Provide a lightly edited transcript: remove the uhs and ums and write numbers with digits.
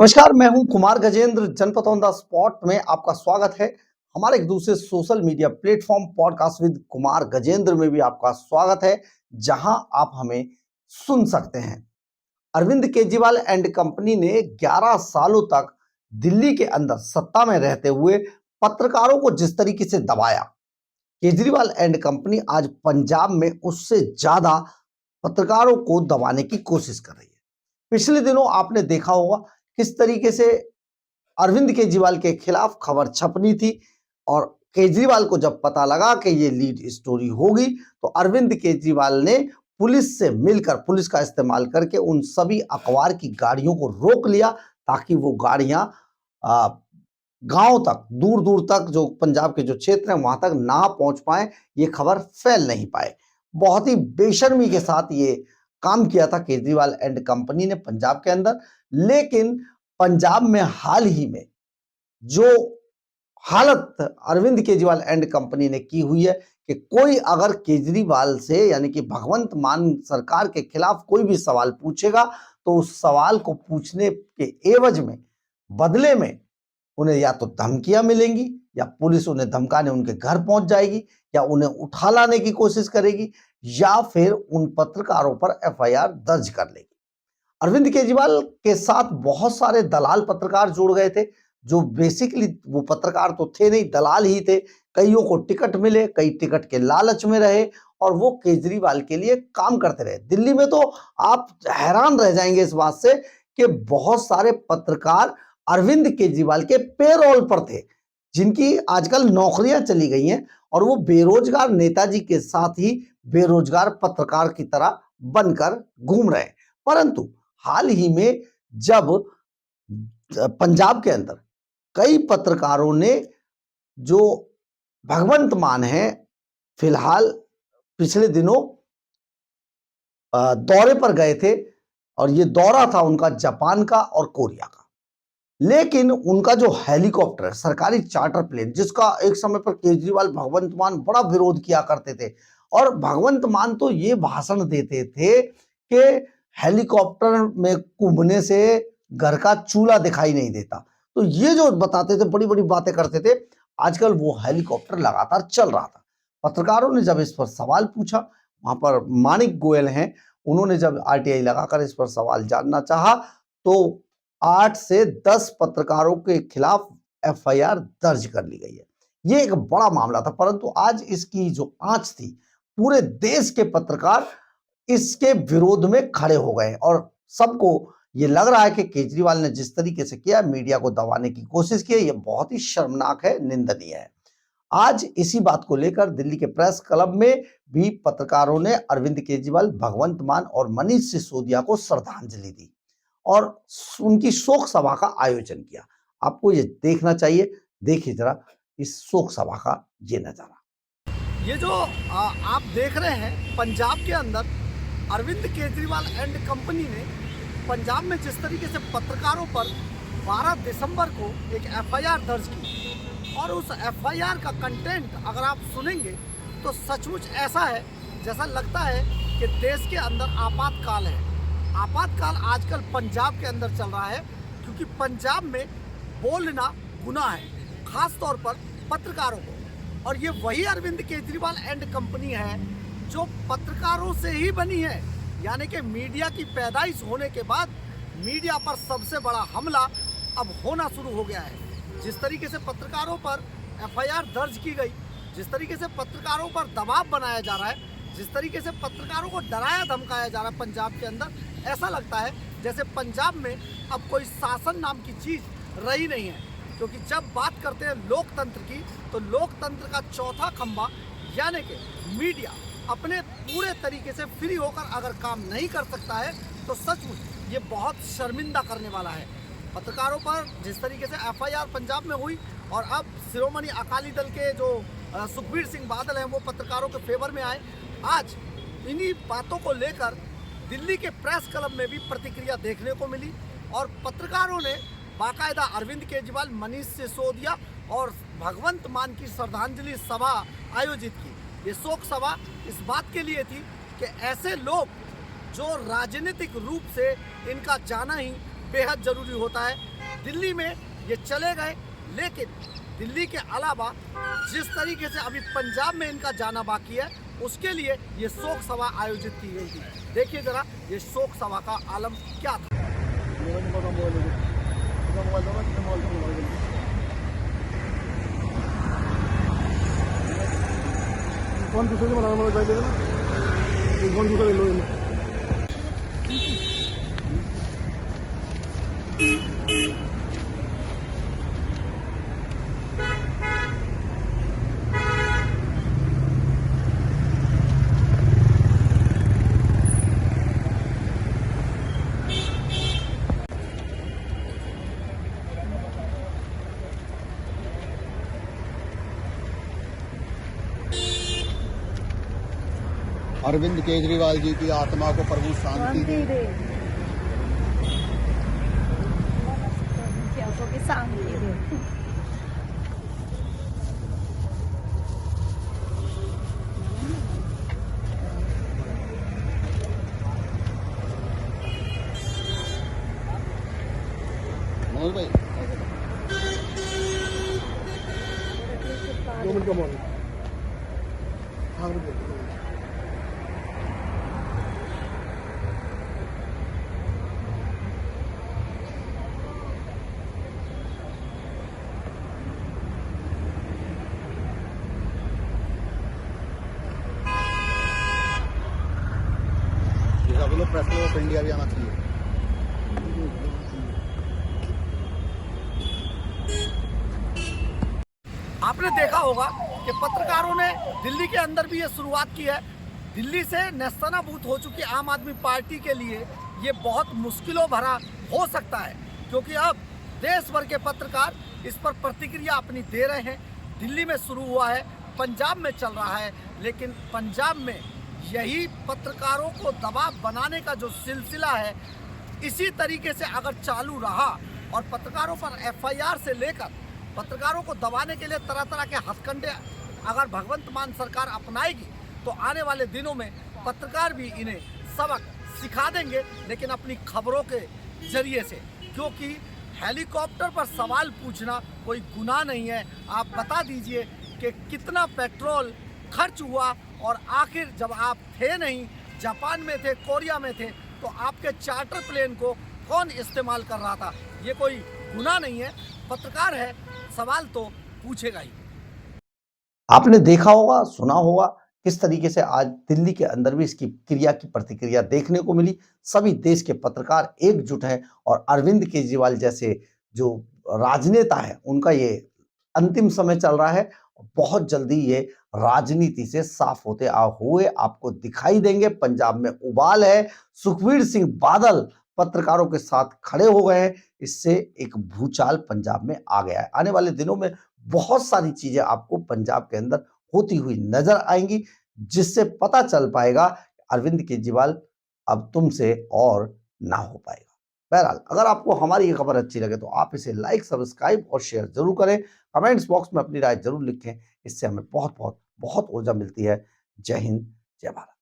नमस्कार, मैं हूं कुमार गजेंद्र। जनपद ऑन द स्पॉट में आपका स्वागत है। हमारे एक दूसरे social media platform podcast with Kumar Gajendra में भी आपका स्वागत है, जहां आप हमें सुन सकते हैं। अरविंद केजरीवाल एंड कंपनी ने 11 सालों तक दिल्ली के अंदर सत्ता में रहते हुए पत्रकारों को जिस तरीके से दबाया, केजरीवाल एंड कंपनी आज पंजाब में उससे ज्यादा पत्रकारों को दबाने की कोशिश कर रही है। पिछले दिनों आपने देखा होगा किस तरीके से अरविंद केजरीवाल के खिलाफ खबर छपनी थी, और केजरीवाल को जब पता लगा कि ये लीड स्टोरी होगी तो अरविंद केजरीवाल ने पुलिस से मिलकर, पुलिस का इस्तेमाल करके उन सभी अखबार की गाड़ियों को रोक लिया, ताकि वो गाड़ियां गांव तक, दूर दूर तक, जो पंजाब के जो क्षेत्र हैं वहां तक ना पहुंच पाए, ये खबर फैल नहीं पाए। बहुत ही बेशर्मी के साथ ये काम किया था केजरीवाल एंड कंपनी ने पंजाब के अंदर। लेकिन पंजाब में हाल ही में जो हालत अरविंद केजरीवाल एंड कंपनी ने की हुई है कि कोई अगर केजरीवाल से, यानी कि भगवंत मान सरकार के खिलाफ कोई भी सवाल पूछेगा तो उस सवाल को पूछने के एवज में, बदले में उन्हें या तो धमकियां मिलेंगी, या पुलिस उन्हें धमकाने उनके घर पहुंच जाएगी, या उन्हें उठा लाने की कोशिश करेगी, या फिर उन पत्रकारों पर एफआईआर दर्ज कर लेगी। अरविंद केजरीवाल के साथ बहुत सारे दलाल पत्रकार जुड़ गए थे, जो बेसिकली वो पत्रकार तो थे नहीं, दलाल ही थे। कईयों को टिकट मिले, कई टिकट के लालच में रहे और वो केजरीवाल के लिए काम करते रहे। दिल्ली में तो आप हैरान रह जाएंगे इस बात से कि बहुत सारे पत्रकार अरविंद केजरीवाल के पेरोल पर थे, जिनकी आजकल नौकरियां चली गई हैं, और वो बेरोजगार नेताजी के साथ ही बेरोजगार पत्रकार की तरह बनकर घूम रहे हैं। परंतु हाल ही में जब पंजाब के अंदर कई पत्रकारों ने, जो भगवंत मान है, फिलहाल पिछले दिनों दौरे पर गए थे, और ये दौरा था उनका जापान का और कोरिया का। लेकिन उनका जो हेलीकॉप्टर है, सरकारी चार्टर प्लेन, जिसका एक समय पर केजरीवाल, भगवंत मान बड़ा विरोध किया करते थे, और भगवंत मान तो ये भाषण देते थे कि हेलीकॉप्टर में घूमने से घर का चूल्हा दिखाई नहीं देता। तो ये जो बताते थे, बड़ी बड़ी बातें करते थे, आजकल वो हेलीकॉप्टर लगातार चल रहा था। पत्रकारों ने जब इस पर सवाल पूछा, वहां पर माणिक गोयल हैं, उन्होंने जब आरटीआई लगाकर इस पर सवाल जानना चाहा, तो 8 से 10 पत्रकारों के खिलाफ एफआईआर दर्ज कर ली गई है। ये एक बड़ा मामला था, परंतु आज इसकी जो आंच थी, पूरे देश के पत्रकार इसके विरोध में खड़े हो गए, और सबको ये लग रहा है कि केजरीवाल ने जिस तरीके से किया, मीडिया को दबाने की कोशिश की है, ये बहुत ही शर्मनाक है, निंदनीय है। आज इसी बात को लेकर दिल्ली के प्रेस क्लब में भी पत्रकारों ने अरविंद केजरीवाल, भगवंत मान और मनीष सिसोदिया को श्रद्धांजलि दी और उनकी शोक सभा का आयोजन किया। आपको ये देखना चाहिए, देखिए जरा इस शोक सभा का ये नजारा। ये जो आप देख रहे हैं, पंजाब के अंदर अरविंद केजरीवाल एंड कंपनी ने पंजाब में जिस तरीके से पत्रकारों पर 12 दिसंबर को एक एफआईआर दर्ज की, और उस एफआईआर का कंटेंट अगर आप सुनेंगे तो सचमुच ऐसा है जैसा लगता है कि देश के अंदर आपातकाल है। आपातकाल आजकल पंजाब के अंदर चल रहा है, क्योंकि पंजाब में बोलना गुनाह है, खास तौर पर पत्रकारों को। और ये वही अरविंद केजरीवाल एंड कंपनी है जो पत्रकारों से ही बनी है, यानी कि मीडिया की पैदाइश होने के बाद मीडिया पर सबसे बड़ा हमला अब होना शुरू हो गया है। जिस तरीके से पत्रकारों पर एफआईआर दर्ज की गई, जिस तरीके से पत्रकारों पर दबाव बनाया जा रहा है, जिस तरीके से पत्रकारों को डराया धमकाया जा रहा है पंजाब के अंदर, ऐसा लगता है जैसे पंजाब में अब कोई शासन नाम की चीज़ रही नहीं है। क्योंकि जब बात करते हैं लोकतंत्र की, तो लोकतंत्र का चौथा खंभा यानी कि मीडिया अपने पूरे तरीके से फ्री होकर अगर काम नहीं कर सकता है, तो सचमुच ये बहुत शर्मिंदा करने वाला है। पत्रकारों पर जिस तरीके से एफआईआर पंजाब में हुई, और अब शिरोमणि अकाली दल के जो सुखबीर सिंह बादल हैं वो पत्रकारों के फेवर में आए। आज इन्हीं बातों को लेकर दिल्ली के प्रेस क्लब में भी प्रतिक्रिया देखने को मिली, और पत्रकारों ने बाकायदा अरविंद केजरीवाल, मनीष सिसोदिया और भगवंत मान की श्रद्धांजलि सभा आयोजित की। ये शोक सभा इस बात के लिए थी कि ऐसे लोग जो राजनीतिक रूप से इनका जाना ही बेहद जरूरी होता है, दिल्ली में ये चले गए, लेकिन दिल्ली के अलावा जिस तरीके से अभी पंजाब में इनका जाना बाकी है, उसके लिए ये शोक सभा आयोजित की गई थी। देखिए जरा ये शोक सभा का आलम क्या था। कौन दूसरे से बनाना मोबाइल दे देना, कौन दूसरा ले लो ये। अरविंद केजरीवाल जी की आत्मा को प्रभु शांति दे। मनोज भाई 2 मिनट का मौन। हाँ बोलो, प्रेस क्लब ऑफ इंडिया भी आना चाहिए। आपने देखा होगा कि पत्रकारों ने दिल्ली के अंदर भी ये शुरुआत की है। दिल्ली से नेस्तनाबूत हो चुकी आम आदमी पार्टी के लिए ये बहुत मुश्किलों भरा हो सकता है, क्योंकि अब देश भर के पत्रकार इस पर प्रतिक्रिया अपनी दे रहे हैं। दिल्ली में शुरू हुआ है, पंजाब में चल रहा है, लेकिन पंजाब में यही पत्रकारों को दबाव बनाने का जो सिलसिला है, इसी तरीके से अगर चालू रहा और पत्रकारों पर एफआईआर से लेकर पत्रकारों को दबाने के लिए तरह तरह के हथकंडे अगर भगवंत मान सरकार अपनाएगी, तो आने वाले दिनों में पत्रकार भी इन्हें सबक सिखा देंगे, लेकिन अपनी खबरों के जरिए से। क्योंकि हेलीकॉप्टर पर सवाल पूछना कोई गुनाह नहीं है। आप बता दीजिए कि कितना पेट्रोल खर्च हुआ, और आखिर जब आप थे नहीं, जापान में थे, कोरिया में थे, तो आपके चार्टर प्लेन को कौन इस्तेमाल कर रहा था? ये कोई गुनाह नहीं है। पत्रकार है, सवाल तो पूछेगा ही। आपने देखा होगा, सुना होगा किस तरीके से आज दिल्ली के अंदर भी इसकी क्रिया की प्रतिक्रिया देखने को मिली। सभी देश के पत्रकार एकजुट हैं और अरविंद केजरीवाल जैसे जो राजनेता है, उनका ये अंतिम समय चल रहा है। बहुत जल्दी ये राजनीति से साफ होते हुए आपको दिखाई देंगे। पंजाब में उबाल है, सुखबीर सिंह बादल पत्रकारों के साथ खड़े हो गए हैं। इससे एक भूचाल पंजाब में आ गया है। आने वाले दिनों में बहुत सारी चीजें आपको पंजाब के अंदर होती हुई नजर आएंगी, जिससे पता चल पाएगा अरविंद केजरीवाल अब तुमसे और ना हो पाएगा। बहरहाल, अगर आपको हमारी ये खबर अच्छी लगे तो आप इसे लाइक, सब्सक्राइब और शेयर जरूर करें। कमेंट्स बॉक्स में अपनी राय जरूर लिखें। इससे हमें बहुत बहुत बहुत ऊर्जा मिलती है। जय हिंद, जय भारत।